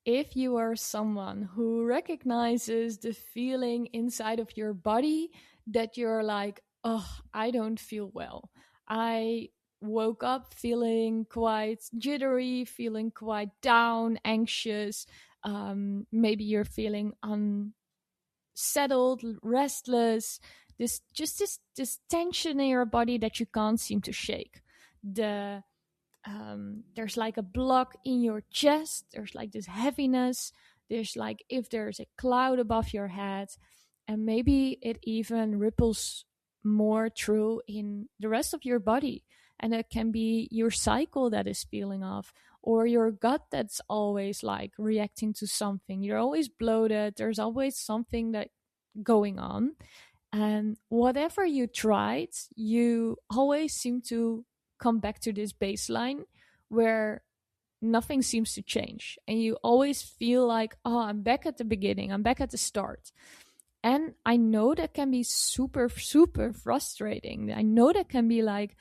if you are someone who recognizes the feeling inside of your body that you're like, oh, I don't feel well. I woke up feeling quite jittery, feeling quite down, anxious. Maybe you're feeling unsettled, restless. This tension in your body that you can't seem to shake. There's like a block in your chest. There's like this heaviness. There's like if there's a cloud above your head, and maybe it even ripples more through in the rest of your body. And it can be your cycle that is peeling off, or your gut that's always like reacting to something. You're always bloated. There's always something that going on. And whatever you tried, you always seem to come back to this baseline where nothing seems to change. And you always feel like, oh, I'm back at the beginning, I'm back at the start. And I know that can be super, super frustrating. I know that can be like,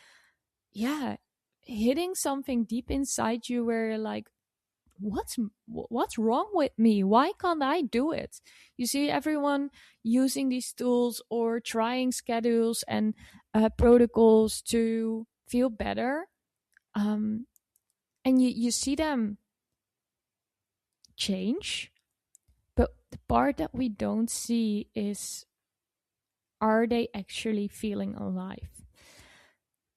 yeah, hitting something deep inside you where you're like, what's wrong with me? Why can't I do it? You see everyone using these tools or trying schedules and protocols to feel better, and you see them change, but the part that we don't see is, are they actually feeling alive?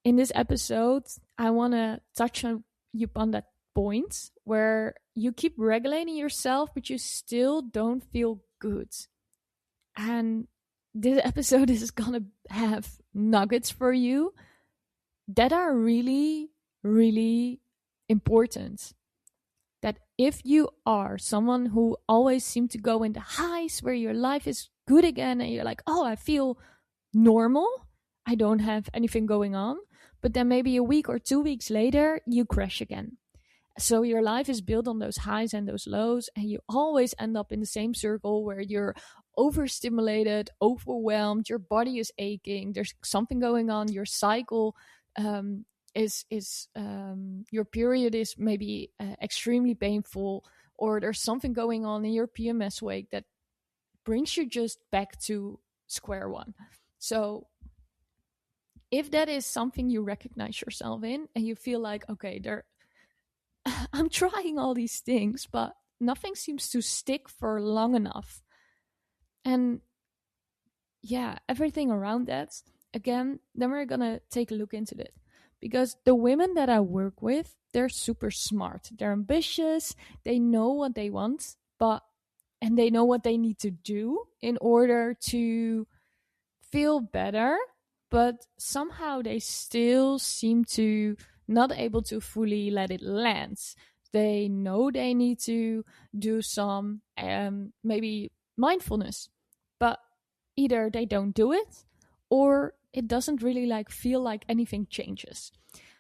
In this episode, I want to touch on you upon that point where you keep regulating yourself, but you still don't feel good. And this episode is going to have nuggets for you that are really, really important. That if you are someone who always seems to go in the highs where your life is good again and you're like, oh, I feel normal, I don't have anything going on, but then maybe a week or 2 weeks later, you crash again. So your life is built on those highs and those lows, and you always end up in the same circle where you're overstimulated, overwhelmed, your body is aching, there's something going on, your cycle is your period is maybe extremely painful, or there's something going on in your PMS weight that brings you just back to square one. So if that is something you recognize yourself in and you feel like, okay, I'm trying all these things, but nothing seems to stick for long enough. And yeah, everything around that, again, then we're going to take a look into it. Because the women that I work with, they're super smart. They're ambitious. They know what they want, and they know what they need to do in order to feel better. But somehow they still seem to not able to fully let it land. They know they need to do some maybe mindfulness, but either they don't do it or it doesn't really like feel like anything changes.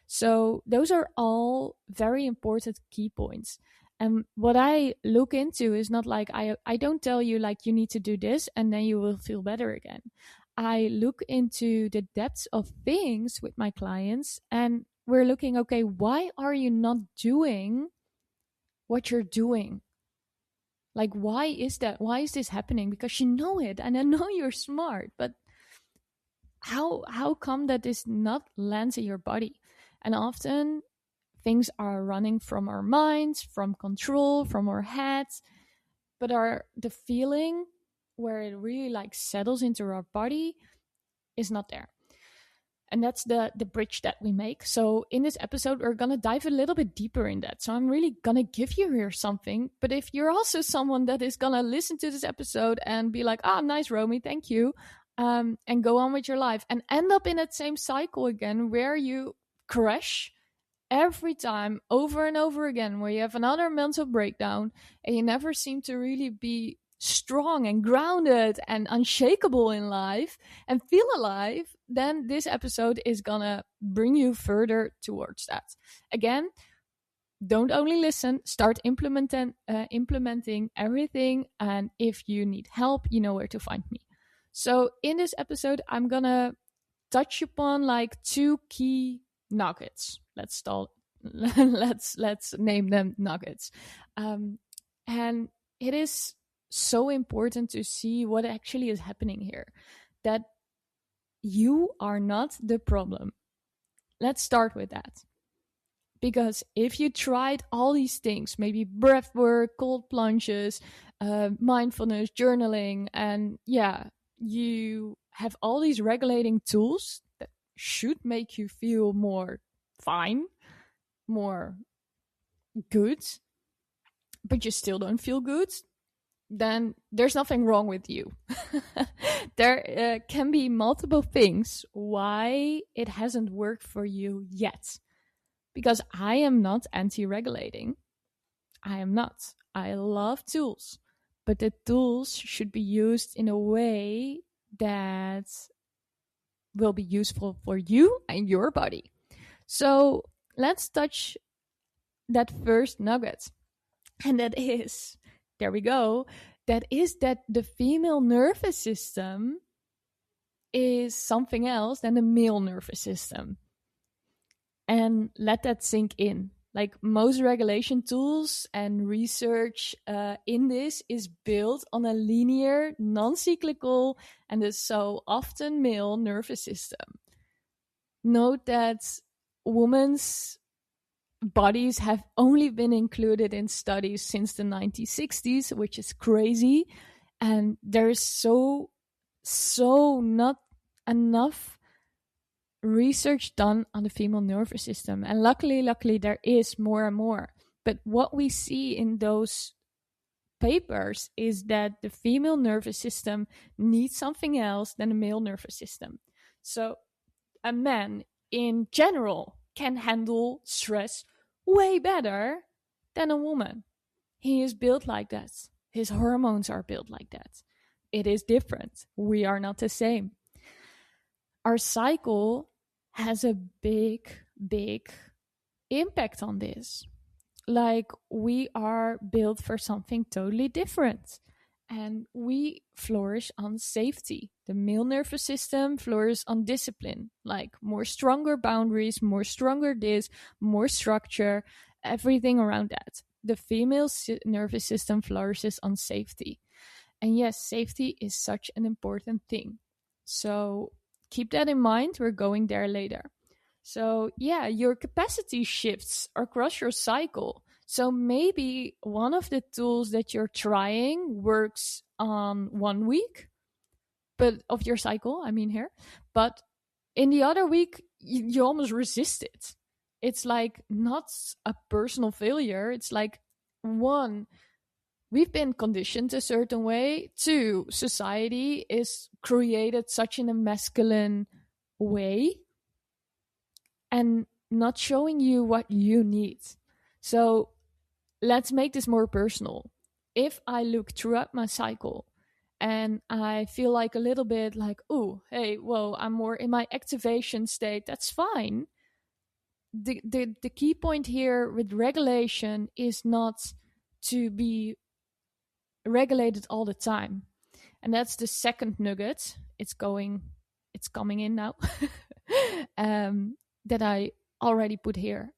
So those are all very important key points. And what I look into is not like I don't tell you like you need to do this and then you will feel better again. I look into the depths of things with my clients, and we're looking, okay, why are you not doing what you're doing? Like, why is that? Why is this happening? Because you know it, and I know you're smart, but how come that this not lands in your body? And often things are running from our minds, from control, from our heads, but the feeling where it really like settles into our body is not there. And that's the bridge that we make. So in this episode, we're going to dive a little bit deeper in that. So I'm really going to give you here something. But if you're also someone that is going to listen to this episode and be like, ah, nice, Romy, thank you, and go on with your life and end up in that same cycle again where you crash every time over and over again, where you have another mental breakdown and you never seem to really be strong and grounded and unshakable in life and feel alive, then this episode is gonna bring you further towards that. Again, don't only listen, start implementing everything. And if you need help, you know where to find me. So in this episode, I'm gonna touch upon like 2 key nuggets. Let's name them nuggets. And it is so important to see what actually is happening here, that you are not the problem. Let's start with that. Because if you tried all these things, maybe breath work, cold plunges, mindfulness, journaling, and yeah, you have all these regulating tools that should make you feel more fine, more good, but you still don't feel good, then there's nothing wrong with you. There can be multiple things why it hasn't worked for you yet. Because I am not anti regulating. I am not. I love tools, but the tools should be used in a way that will be useful for you and your body. So let's touch that first nugget. And that is, there we go, that is that the female nervous system is something else than the male nervous system. And let that sink in. Like most regulation tools and research in this is built on a linear, non-cyclical, and is so often male nervous system. Note that women's bodies have only been included in studies since the 1960s, which is crazy. And there's so not enough research done on the female nervous system. And luckily, there is more and more. But what we see in those papers is that the female nervous system needs something else than the male nervous system. So a man in general can handle stress way better than a woman. He is built like that. His hormones are built like that. It is different. We are not the same. Our cycle has a big impact on this. Like, we are built for something totally different. And we flourish on safety. The male nervous system flourishes on discipline, like more stronger boundaries, more stronger this, more structure, everything around that. The female nervous system flourishes on safety. And yes, safety is such an important thing. So keep that in mind. We're going there later. So yeah, your capacity shifts across your cycle. So maybe one of the tools that you're trying works on 1 week, but of your cycle, I mean here. But in the other week, you almost resist it. It's like not a personal failure. It's like, one, we've been conditioned a certain way. Two, society is created such in a masculine way and not showing you what you need. So let's make this more personal. If I look throughout my cycle and I feel like a little bit like, oh, hey, whoa, I'm more in my activation state, that's fine. The key point here with regulation is not to be regulated all the time. And that's the second nugget. It's coming in now. That I already put here.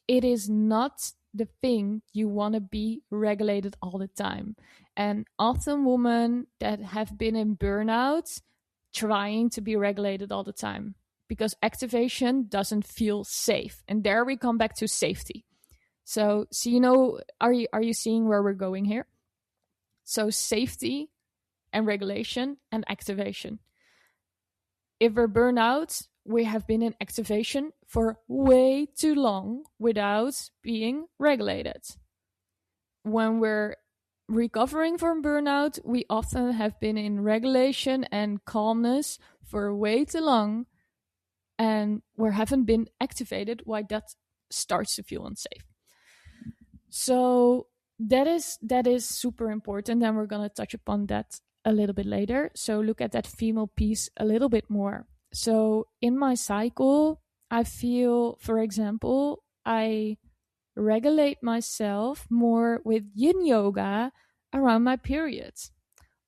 It is not the thing you want to be regulated all the time. And often women that have been in burnout trying to be regulated all the time because activation doesn't feel safe. And there we come back to safety. So are you seeing where we're going here? So safety and regulation and activation. If we're burnt out, we have been in activation for way too long without being regulated. When we're recovering from burnout, we often have been in regulation and calmness for way too long, and we haven't been activated why that starts to feel unsafe. So that is super important, and we're going to touch upon that a little bit later. So look at that female piece a little bit more. So in my cycle, I feel, for example, I regulate myself more with yin yoga around my periods.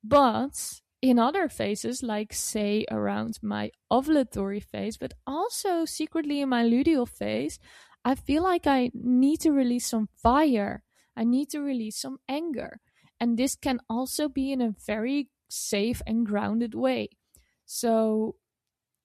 But in other phases, like say around my ovulatory phase, but also secretly in my luteal phase, I feel like I need to release some fire. I need to release some anger. And this can also be in a very safe and grounded way. So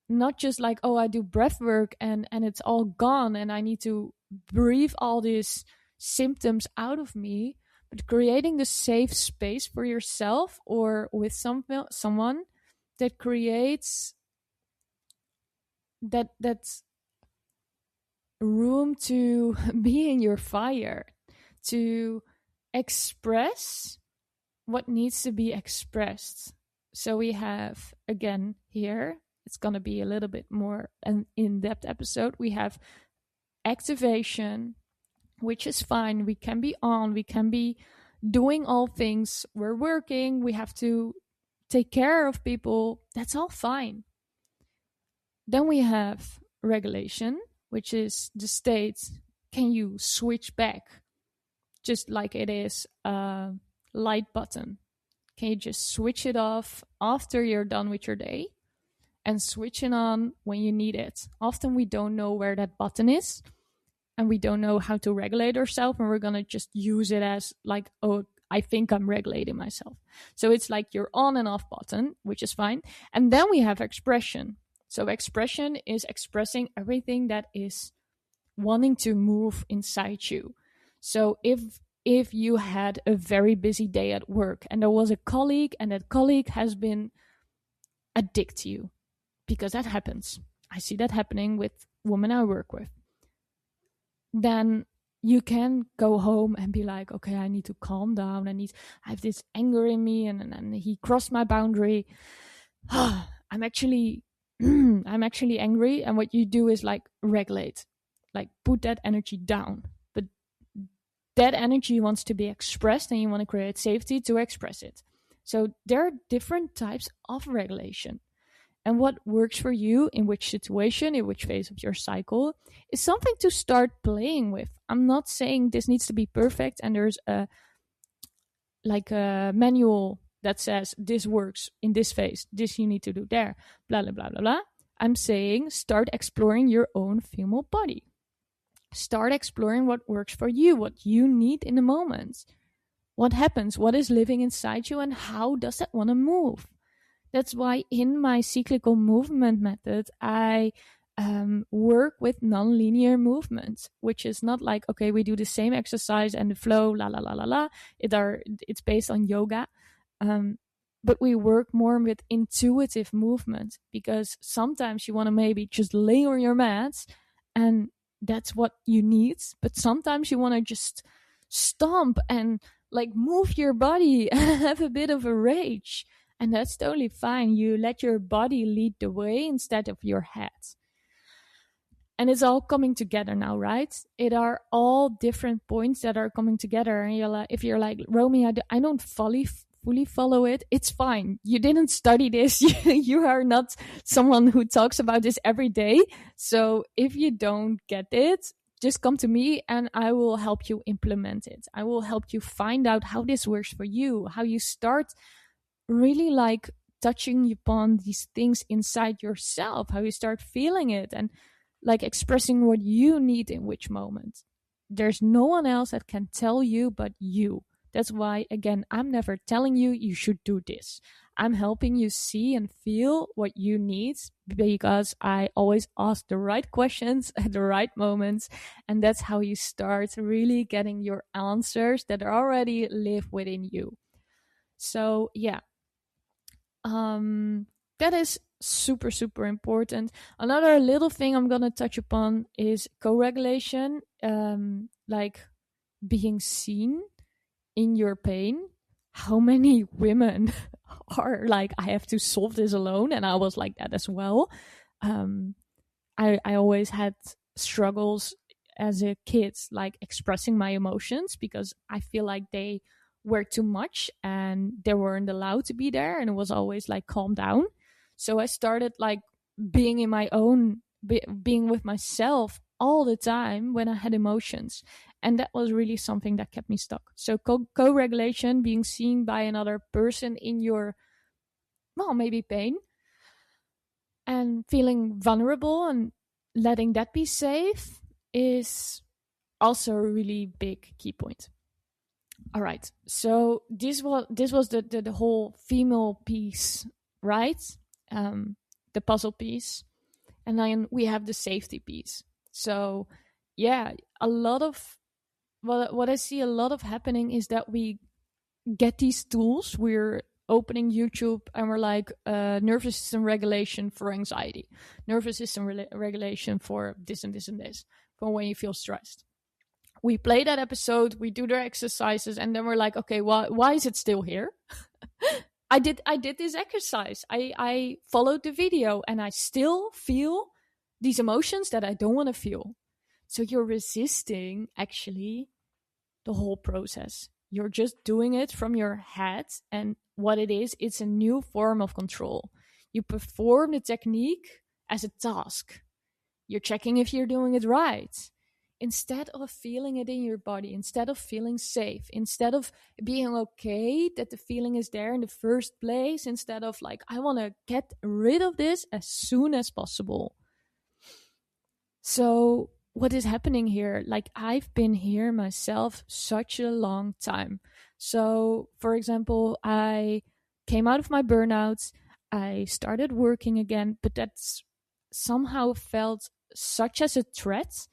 not just like, oh, I do breath work and it's all gone and I need to breathe all these symptoms out of me, but creating the safe space for yourself or with someone that creates that room to be in your fire, to express what needs to be expressed. So we have, again, here, it's going to be a little bit more an in-depth episode. We have activation, which is fine. We can be on, we can be doing all things. We're working, we have to take care of people. That's all fine. Then we have regulation, which is the state, can you switch back just like it is a light button? Can you just switch it off after you're done with your day and switch it on when you need it? Often we don't know where that button is and we don't know how to regulate ourselves, and we're going to just use it as like, oh, I think I'm regulating myself. So it's like your on and off button, which is fine. And then we have expression. So expression is expressing everything that is wanting to move inside you. So if you had a very busy day at work and there was a colleague and that colleague has been a dick to you, because that happens. I see that happening with women I work with. Then you can go home and be like, okay, I need to calm down. I have this anger in me and he crossed my boundary. I'm actually angry. And what you do is like regulate, like put that energy down. But that energy wants to be expressed and you want to create safety to express it. So there are different types of regulation. And what works for you in which situation, in which phase of your cycle, is something to start playing with. I'm not saying this needs to be perfect and there's a manual that says this works in this phase, this you need to do there, blah, blah, blah, blah, blah. I'm saying start exploring your own female body. Start exploring what works for you, what you need in the moment. What happens? What is living inside you and how does that want to move? That's why in my cyclical movement method, I work with non-linear movements, which is not like, okay, we do the same exercise and the flow, la, la, la, la, la. It's based on yoga. But we work more with intuitive movement because sometimes you want to maybe just lay on your mat and that's what you need. But sometimes you want to just stomp and like move your body and have a bit of a rage. And that's totally fine. You let your body lead the way instead of your head. And it's all coming together now, right? It are all different points that are coming together. And if you're like, Romy, I don't fully follow it, it's fine. You didn't study this. You are not someone who talks about this every day. So if you don't get it, just come to me and I will help you implement it. I will help you find out how this works for you, how you start really like touching upon these things inside yourself, how you start feeling it and like expressing what you need in which moment. There's no one else that can tell you but you. That's why, again, I'm never telling you you should do this. I'm helping you see and feel what you need because I always ask the right questions at the right moments. And that's how you start really getting your answers that already live within you. So, yeah. That is super, super important. Another little thing I'm going to touch upon is co-regulation, like being seen in your pain. How many women are like, I have to solve this alone? And I was like that as well. I always had struggles as a kid, like expressing my emotions because I feel like they were too much and they weren't allowed to be there. And it was always like, calm down. So I started like being in my own, being with myself all the time when I had emotions. And that was really something that kept me stuck. So co-regulation, being seen by another person in your, well, maybe pain and feeling vulnerable and letting that be safe is also a really big key point. All right. So this was the whole female piece, right? Um, the puzzle piece, and then we have the safety piece. So yeah, a lot of what I see a lot of happening is that we get these tools. We're opening YouTube and we're like, nervous system regulation for anxiety, nervous system regulation for this and this and this, for when you feel stressed. We play that episode, we do the exercises, and then we're like, okay, why is it still here? I did this exercise. I followed the video and I still feel these emotions that I don't want to feel. So you're resisting actually the whole process. You're just doing it from your head, and what it is, it's a new form of control. You perform the technique as a task. You're checking if you're doing it right. Instead of feeling it in your body, instead of feeling safe, instead of being okay that the feeling is there in the first place, instead of like, I want to get rid of this as soon as possible. So, what is happening here? Like, I've been here myself such a long time. So, for example, I came out of my burnouts, I started working again, but that's somehow felt such as a threat.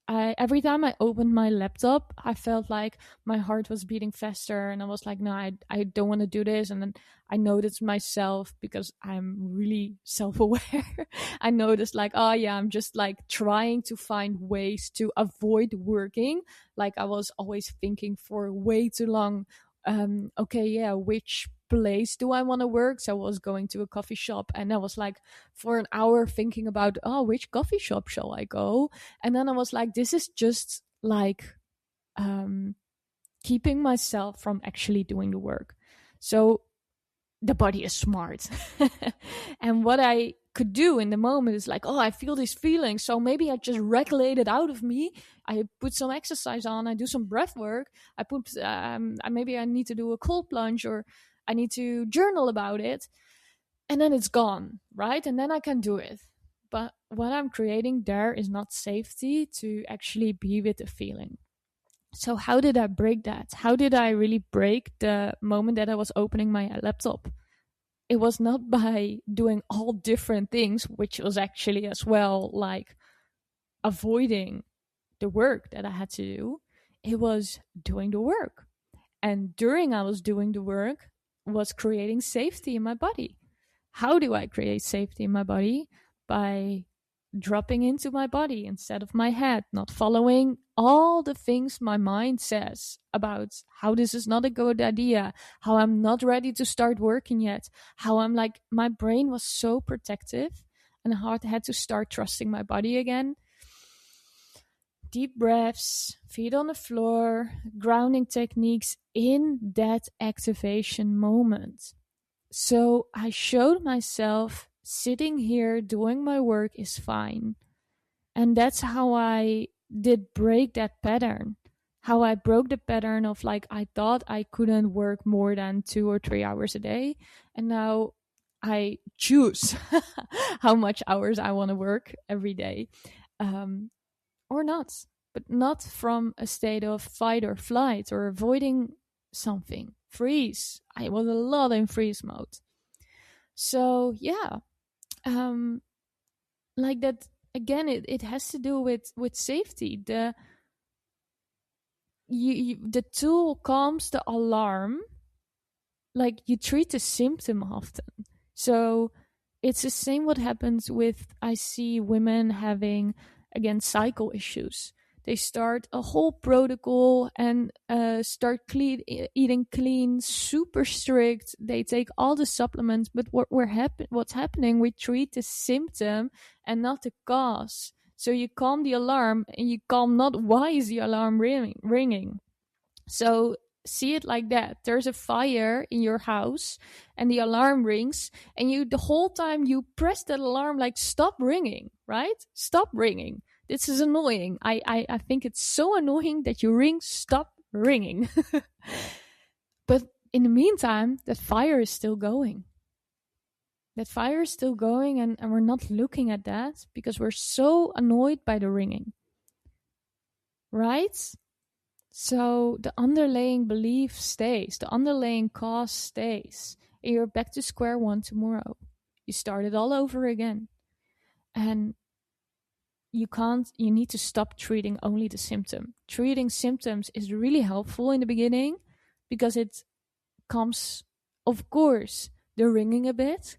Every time I opened my laptop, I felt like my heart was beating faster, and I was like, no, I don't want to do this. And then I noticed myself, because I'm really self-aware. I noticed like, oh yeah, I'm just like trying to find ways to avoid working. Like, I was always thinking for way too long, okay, yeah, which place do I want to work? So I was going to a coffee shop, and I was like for an hour thinking about, oh, which coffee shop shall I go? And then I was like, this is just like keeping myself from actually doing the work. So the body is smart. And what I could do in the moment is like, oh, I feel these feelings, so maybe I just regulate it out of me. I put some exercise on, I do some breath work, I put maybe I need to do a cold plunge, or I need to journal about it, and then it's gone, right? And then I can do it. But what I'm creating there is not safety to actually be with the feeling. So how did I break that? How did I really break the moment that I was opening my laptop? It was not by doing all different things, which was actually as well like avoiding the work that I had to do. It was doing the work. And during I was doing the work was creating safety in my body. How do I create safety in my body? By dropping into my body instead of my head, not following all the things my mind says about how this is not a good idea, how I'm not ready to start working yet, how I'm like, my brain was so protective, and I had to start trusting my body again. Deep breaths, feet on the floor, grounding techniques in that activation moment. So I showed myself sitting here doing my work is fine. And that's how I did break that pattern. How I broke the pattern of like, I thought I couldn't work more than 2 or 3 hours a day. And now I choose how much hours I want to work every day. Or not, but not from a state of fight or flight or avoiding something. Freeze. I was a lot in freeze mode. So yeah, um, like that again. It has to do with safety. The tool calms the alarm. Like, you treat the symptom often. So it's the same what happens with, I see women having, again, cycle issues. They start a whole protocol and start eating clean, super strict. They take all the supplements, but what's happening? We treat the symptom and not the cause. So you calm the alarm, and you calm not why is the alarm ringing. So see it like that. There's a fire in your house and the alarm rings, and you, the whole time you press that alarm like, stop ringing, right? Stop ringing. This is annoying. I think it's so annoying that you ring. Stop ringing. But in the meantime, that fire is still going. That fire is still going, and we're not looking at that because we're so annoyed by the ringing. Right? So the underlying belief stays, the underlying cause stays, and you're back to square one tomorrow. You start it all over again. And you need to stop treating only the symptom. Treating symptoms is really helpful in the beginning because it comes, of course, the ringing a bit,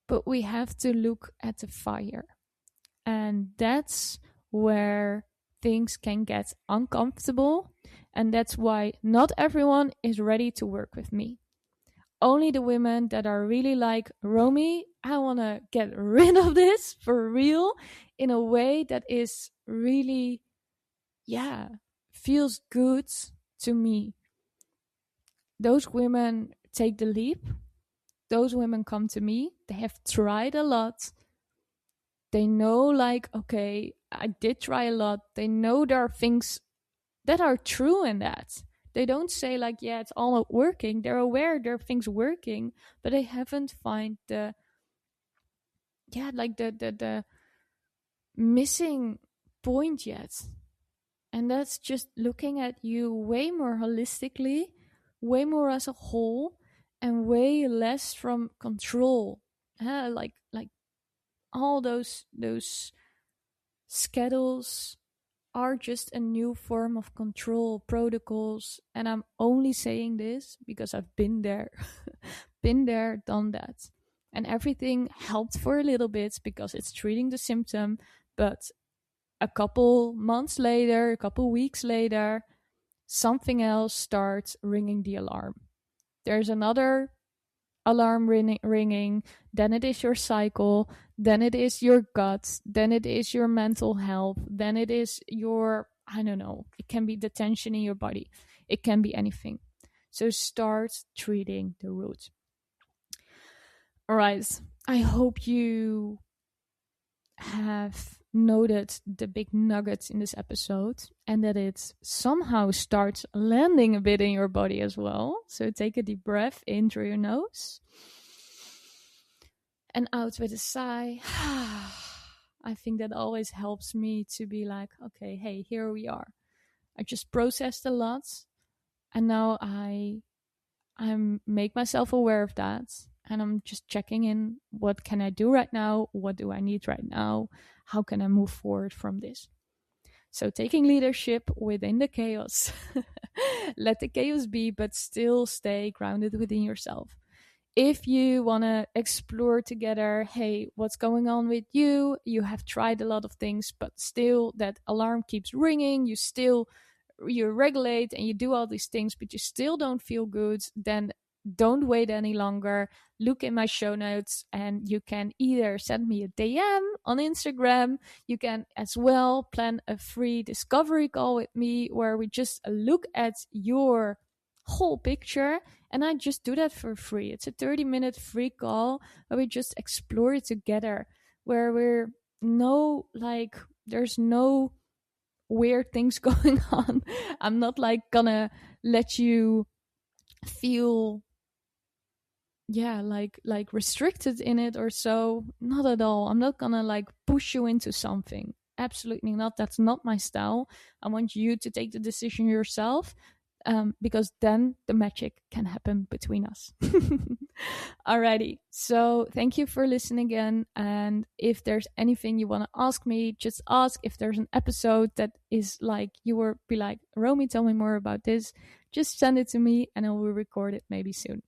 but we have to look at the fire. And that's where things can get uncomfortable. And that's why not everyone is ready to work with me. Only the women that are really like, Romy, I want to get rid of this for real in a way that is really, feels good to me. Those women take the leap. Those women come to me. They have tried a lot. They know, like, okay, I did try a lot. They know there are things that are true in that. They don't say, like, yeah, it's all not working. They're aware there are things working, but they haven't find the missing point yet. And that's just looking at you way more holistically, way more as a whole, and way less from control. Like all those schedules are just a new form of control protocols. And I'm only saying this because I've been there, been there, done that. And everything helped for a little bit because it's treating the symptom. But a couple months later, a couple weeks later, something else starts ringing the alarm. There's another alarm ringing, then it is your cycle, then it is your gut, then it is your mental health, then it is your, I don't know, it can be the tension in your body, it can be anything. So start treating the root. All right, I hope you have noted the big nuggets in this episode and that it somehow starts landing a bit in your body as well. So take a deep breath in through your nose and out with a sigh. I think that always helps me to be like, okay, hey, here we are. I just processed a lot and now I make myself aware of that. And I'm just checking in. What can I do right now? What do I need right now? How can I move forward from this? So taking leadership within the chaos. Let the chaos be, but still stay grounded within yourself. If you want to explore together, hey, what's going on with you? You have tried a lot of things, but still that alarm keeps ringing. You regulate and you do all these things, but you still don't feel good, then don't wait any longer. Look in my show notes and you can either send me a DM on Instagram. You can as well plan a free discovery call with me where we just look at your whole picture, and I just do that for free. It's a 30-minute free call where we just explore it together, where there's no weird things going on. I'm not like gonna let you feel like restricted in it or so. Not at all. I'm not gonna like push you into something. Absolutely not. That's not my style. I want you to take the decision yourself, because then the magic can happen between us. Alrighty. So thank you for listening again. And if there's anything you want to ask me, just ask. If there's an episode that is like you will be like, Romy, tell me more about this, just send it to me and I will record it maybe soon.